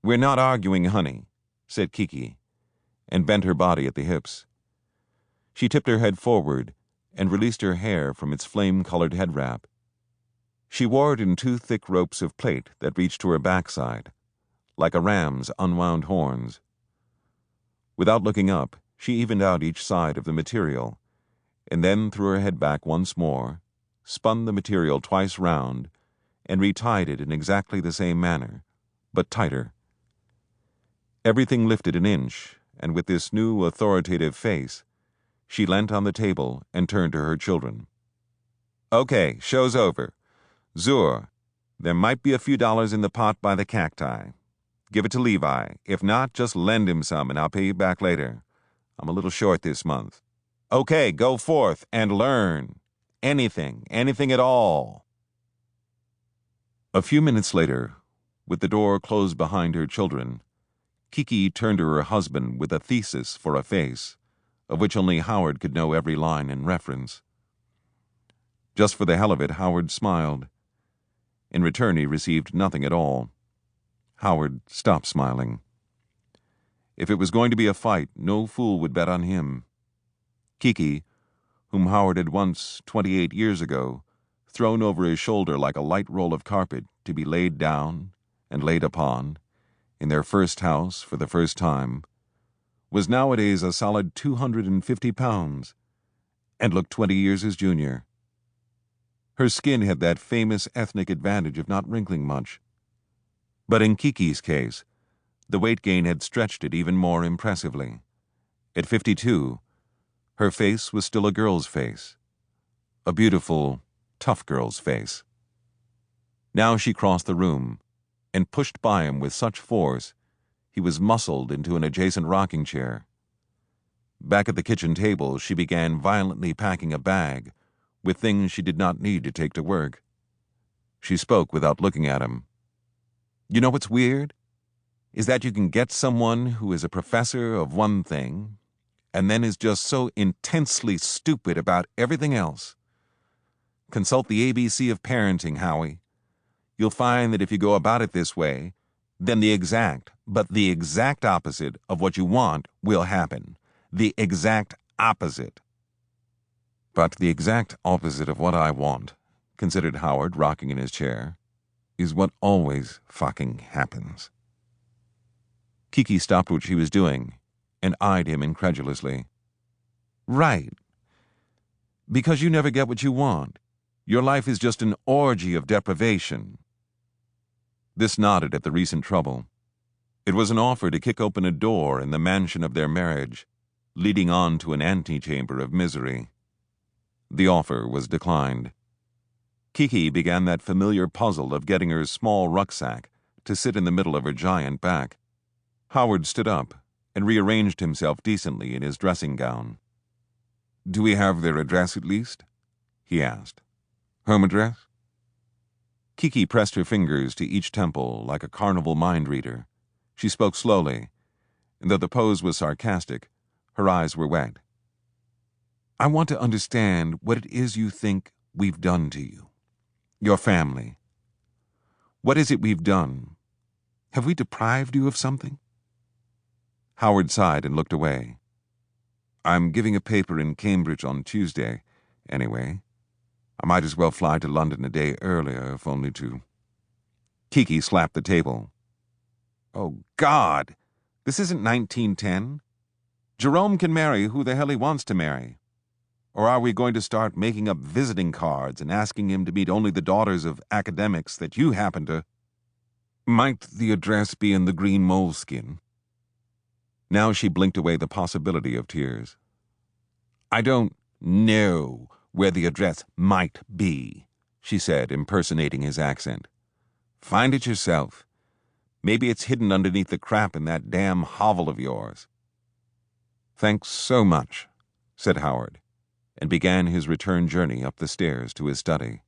"We're not arguing, honey," said Kiki, and bent her body at the hips. She tipped her head forward and released her hair from its flame-colored head wrap. She wore it in 2 thick ropes of plait that reached to her backside, like a ram's unwound horns. Without looking up, she evened out each side of the material, and then threw her head back once more, spun the material twice round, and retied it in exactly the same manner, but tighter. Everything lifted an inch, and with this new authoritative face, she leant on the table and turned to her children. "Okay, show's over. Zur, there might be a few dollars in the pot by the cacti. Give it to Levi. If not, just lend him some and I'll pay you back later. I'm a little short this month. Okay, go forth and learn. Anything at all." A few minutes later, with the door closed behind her children, Kiki turned to her husband with a thesis for a face, of which only Howard could know every line in reference. Just for the hell of it, Howard smiled. In return, he received nothing at all. Howard stopped smiling. If it was going to be a fight, no fool would bet on him. Kiki, whom Howard had once, 28 years ago, thrown over his shoulder like a light roll of carpet to be laid down and laid upon, in their first house for the first time, was nowadays a solid 250 pounds, and looked 20 years his junior. Her skin had that famous ethnic advantage of not wrinkling much. But in Kiki's case, the weight gain had stretched it even more impressively. At 52, her face was still a girl's face. A beautiful, tough girl's face. Now she crossed the room and pushed by him with such force he was muscled into an adjacent rocking chair. Back at the kitchen table, she began violently packing a bag with things she did not need to take to work. She spoke without looking at him. "You know what's weird? Is that you can get someone who is a professor of one thing and then is just so intensely stupid about everything else. Consult the ABC of parenting, Howie. You'll find that if you go about it this way, then the exact opposite of what you want will happen. The exact opposite." "But the exact opposite of what I want," considered Howard, rocking in his chair, "is what always fucking happens." Kiki stopped what she was doing and eyed him incredulously. "Right. Because you never get what you want. Your life is just an orgy of deprivation." This nodded at the recent trouble. It was an offer to kick open a door in the mansion of their marriage, leading on to an antechamber of misery. The offer was declined. Kiki began that familiar puzzle of getting her small rucksack to sit in the middle of her giant back. Howard stood up and rearranged himself decently in his dressing gown. "Do we have their address at least?" he asked. "Home address?" Kiki pressed her fingers to each temple like a carnival mind reader. She spoke slowly, and though the pose was sarcastic, her eyes were wet. "I want to understand what it is you think we've done to you. Your family. What is it we've done? Have we deprived you of something?" Howard sighed and looked away. "I'm giving a paper in Cambridge on Tuesday, anyway. I might as well fly to London a day earlier, if only to—" Kiki slapped the table. "Oh, God! This isn't 1910. Jerome can marry who the hell he wants to marry. Or are we going to start making up visiting cards and asking him to meet only the daughters of academics that you happen to—" "Might the address be in the green moleskin?" Now she blinked away the possibility of tears. "I don't know where the address might be," she said, impersonating his accent. "Find it yourself. Maybe it's hidden underneath the crap in that damn hovel of yours." "Thanks so much," said Howard, and began his return journey up the stairs to his study.